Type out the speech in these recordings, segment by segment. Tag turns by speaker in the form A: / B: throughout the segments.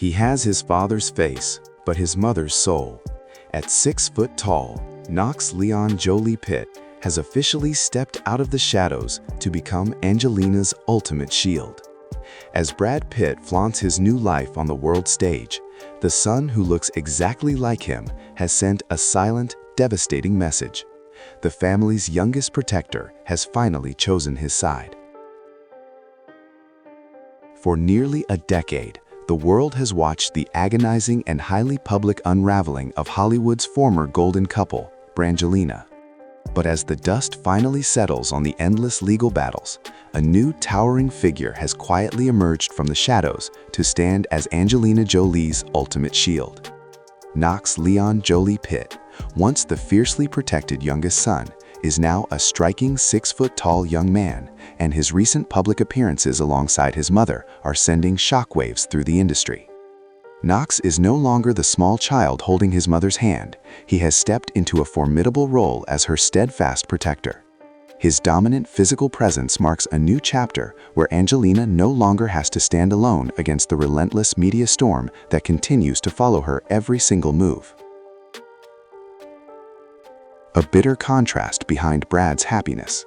A: He has his father's face, but his mother's soul. At 6 foot tall, Knox Leon Jolie-Pitt has officially stepped out of the shadows to become Angelina's ultimate shield. As Brad Pitt flaunts his new life on the world stage, the son who looks exactly like him has sent a silent, devastating message. The family's youngest protector has finally chosen his side. For nearly a decade, the world has watched the agonizing and highly public unraveling of Hollywood's former golden couple, Brangelina. But as the dust finally settles on the endless legal battles, a new towering figure has quietly emerged from the shadows to stand as Angelina Jolie's ultimate shield. Knox Leon Jolie-Pitt, once the fiercely protected youngest son, is now a striking 6-foot-tall young man, and his recent public appearances alongside his mother are sending shockwaves through the industry. Knox is no longer the small child holding his mother's hand. He has stepped into a formidable role as her steadfast protector. His dominant physical presence marks a new chapter where Angelina no longer has to stand alone against the relentless media storm that continues to follow her every single move. A bitter contrast behind Brad's happiness.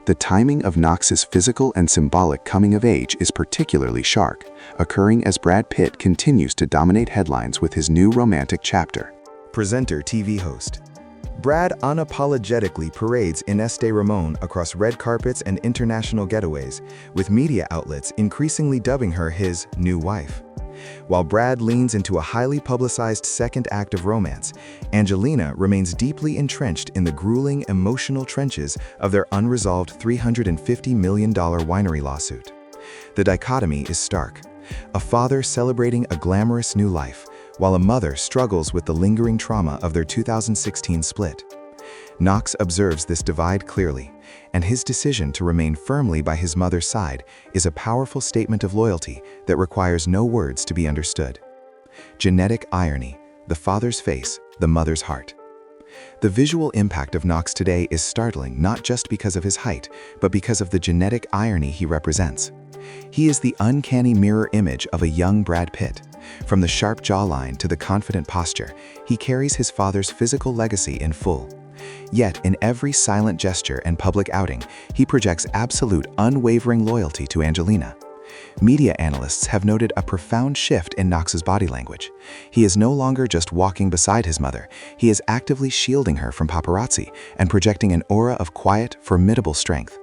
A: The timing of Knox's physical and symbolic coming of age is particularly sharp, occurring as Brad Pitt continues to dominate headlines with his new romantic chapter.
B: Presenter, TV host. Brad unapologetically parades Inés de Ramón across red carpets and international getaways, with media outlets increasingly dubbing her his new wife. While Brad leans into a highly publicized second act of romance, Angelina remains deeply entrenched in the grueling emotional trenches of their unresolved $350 million winery lawsuit. The dichotomy is stark. A father celebrating a glamorous new life, while a mother struggles with the lingering trauma of their 2016 split. Knox observes this divide clearly, and his decision to remain firmly by his mother's side is a powerful statement of loyalty that requires no words to be understood. Genetic irony, the father's face, the mother's heart. The visual impact of Knox today is startling not just because of his height, but because of the genetic irony he represents. He is the uncanny mirror image of a young Brad Pitt. From the sharp jawline to the confident posture, he carries his father's physical legacy in full. Yet, in every silent gesture and public outing, he projects absolute, unwavering loyalty to Angelina. Media analysts have noted a profound shift in Knox's body language. He is no longer just walking beside his mother, he is actively shielding her from paparazzi and projecting an aura of quiet, formidable strength.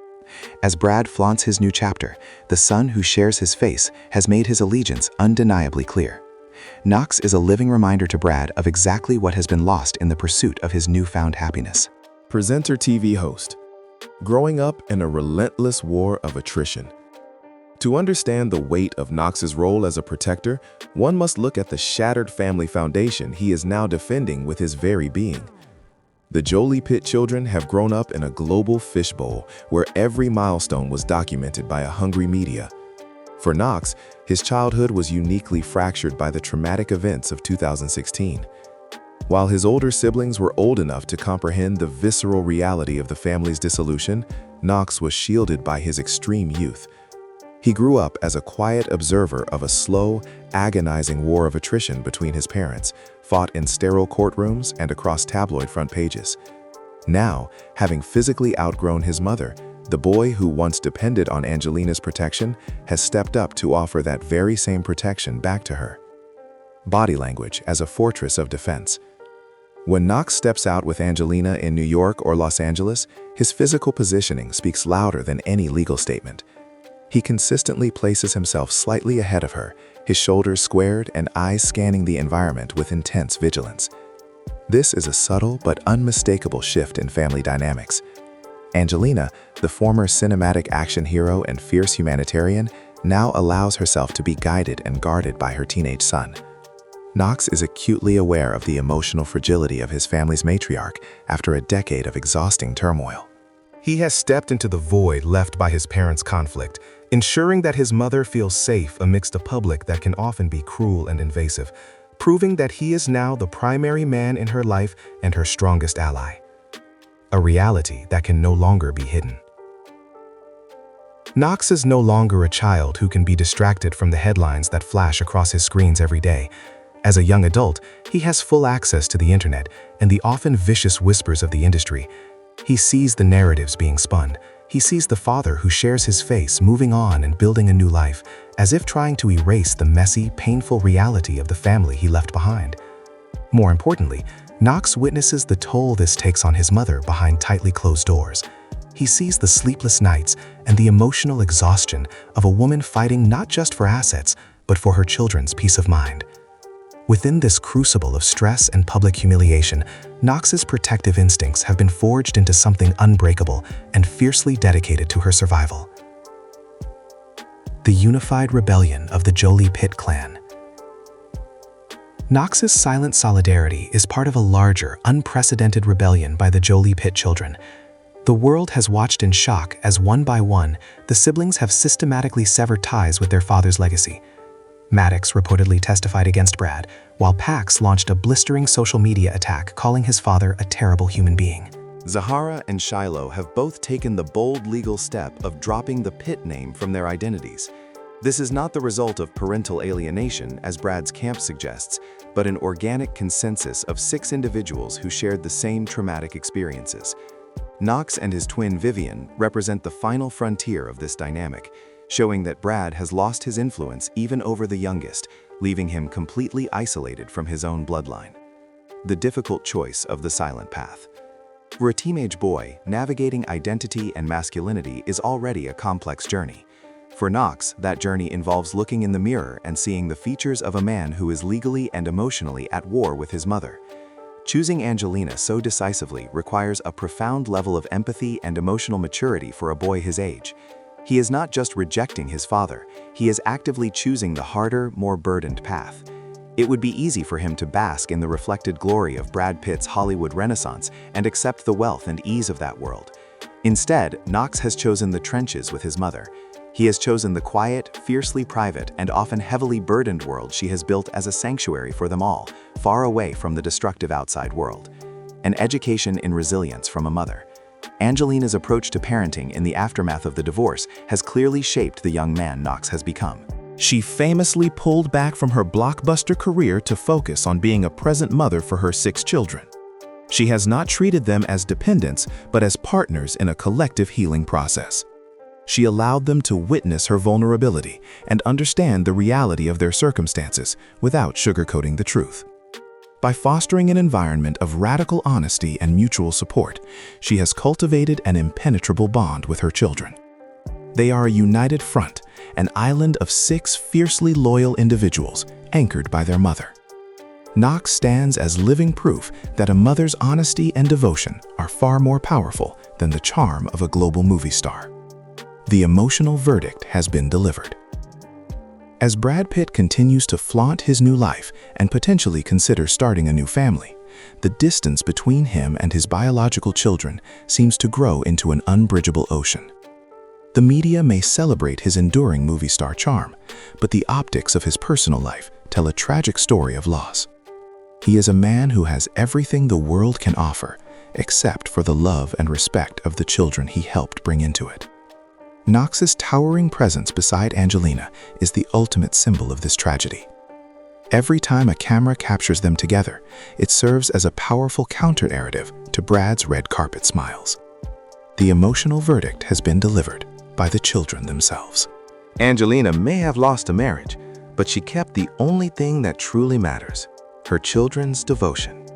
B: As Brad flaunts his new chapter, the son who shares his face has made his allegiance undeniably clear. Knox is a living reminder to Brad of exactly what has been lost in the pursuit of his newfound happiness.
C: Presenter, TV host. Growing up in a relentless war of attrition. To understand the weight of Knox's role as a protector, one must look at the shattered family foundation he is now defending with his very being. The Jolie-Pitt children have grown up in a global fishbowl where every milestone was documented by a hungry media. For Knox, his childhood was uniquely fractured by the traumatic events of 2016. While his older siblings were old enough to comprehend the visceral reality of the family's dissolution, Knox was shielded by his extreme youth. He grew up as a quiet observer of a slow, agonizing war of attrition between his parents, fought in sterile courtrooms and across tabloid front pages. Now, having physically outgrown his mother, the boy who once depended on Angelina's protection has stepped up to offer that very same protection back to her. Body language as a fortress of defense. When Knox steps out with Angelina in New York or Los Angeles, his physical positioning speaks louder than any legal statement. He consistently places himself slightly ahead of her, his shoulders squared and eyes scanning the environment with intense vigilance. This is a subtle but unmistakable shift in family dynamics. Angelina, the former cinematic action hero and fierce humanitarian, now allows herself to be guided and guarded by her teenage son. Knox is acutely aware of the emotional fragility of his family's matriarch after a decade of exhausting turmoil.
D: He has stepped into the void left by his parents' conflict, ensuring that his mother feels safe amidst a public that can often be cruel and invasive, proving that he is now the primary man in her life and her strongest ally. A reality that can no longer be hidden. Knox is no longer a child who can be distracted from the headlines that flash across his screens every day. As a young adult, he has full access to the internet and the often vicious whispers of the industry. He sees the narratives being spun. He sees the father who shares his face moving on and building a new life, as if trying to erase the messy, painful reality of the family he left behind. More importantly, Knox witnesses the toll this takes on his mother behind tightly closed doors. He sees the sleepless nights and the emotional exhaustion of a woman fighting not just for assets, but for her children's peace of mind. Within this crucible of stress and public humiliation, Knox's protective instincts have been forged into something unbreakable and fiercely dedicated to her survival. The unified rebellion of the Jolie-Pitt clan. Knox's silent solidarity is part of a larger, unprecedented rebellion by the Jolie-Pitt children. The world has watched in shock as one by one, the siblings have systematically severed ties with their father's legacy. Maddox reportedly testified against Brad, while Pax launched a blistering social media attack calling his father a terrible human being.
A: Zahara and Shiloh have both taken the bold legal step of dropping the Pitt name from their identities. This is not the result of parental alienation, as Brad's camp suggests, but an organic consensus of 6 individuals who shared the same traumatic experiences. Knox and his twin Vivian represent the final frontier of this dynamic, showing that Brad has lost his influence even over the youngest, leaving him completely isolated from his own bloodline. The difficult choice of the silent path. For a teenage boy, navigating identity and masculinity is already a complex journey. For Knox, that journey involves looking in the mirror and seeing the features of a man who is legally and emotionally at war with his mother. Choosing Angelina so decisively requires a profound level of empathy and emotional maturity for a boy his age. He is not just rejecting his father, he is actively choosing the harder, more burdened path. It would be easy for him to bask in the reflected glory of Brad Pitt's Hollywood Renaissance and accept the wealth and ease of that world. Instead, Knox has chosen the trenches with his mother. He has chosen the quiet, fiercely private, and often heavily burdened world she has built as a sanctuary for them all, far away from the destructive outside world. An education in resilience from a mother. Angelina's approach to parenting in the aftermath of the divorce has clearly shaped the young man Knox has become.
C: She famously pulled back from her blockbuster career to focus on being a present mother for her 6 children. She has not treated them as dependents, but as partners in a collective healing process. She allowed them to witness her vulnerability and understand the reality of their circumstances without sugarcoating the truth. By fostering an environment of radical honesty and mutual support, she has cultivated an impenetrable bond with her children. They are a united front, an island of 6 fiercely loyal individuals anchored by their mother. Knox stands as living proof that a mother's honesty and devotion are far more powerful than the charm of a global movie star. The emotional verdict has been delivered. As Brad Pitt continues to flaunt his new life and potentially consider starting a new family, the distance between him and his biological children seems to grow into an unbridgeable ocean. The media may celebrate his enduring movie star charm, but the optics of his personal life tell a tragic story of loss. He is a man who has everything the world can offer, except for the love and respect of the children he helped bring into it. Knox's towering presence beside Angelina is the ultimate symbol of this tragedy. Every time a camera captures them together, it serves as a powerful counter-narrative to Brad's red carpet smiles. The emotional verdict has been delivered by the children themselves.
B: Angelina may have lost a marriage, but she kept the only thing that truly matters: her children's devotion.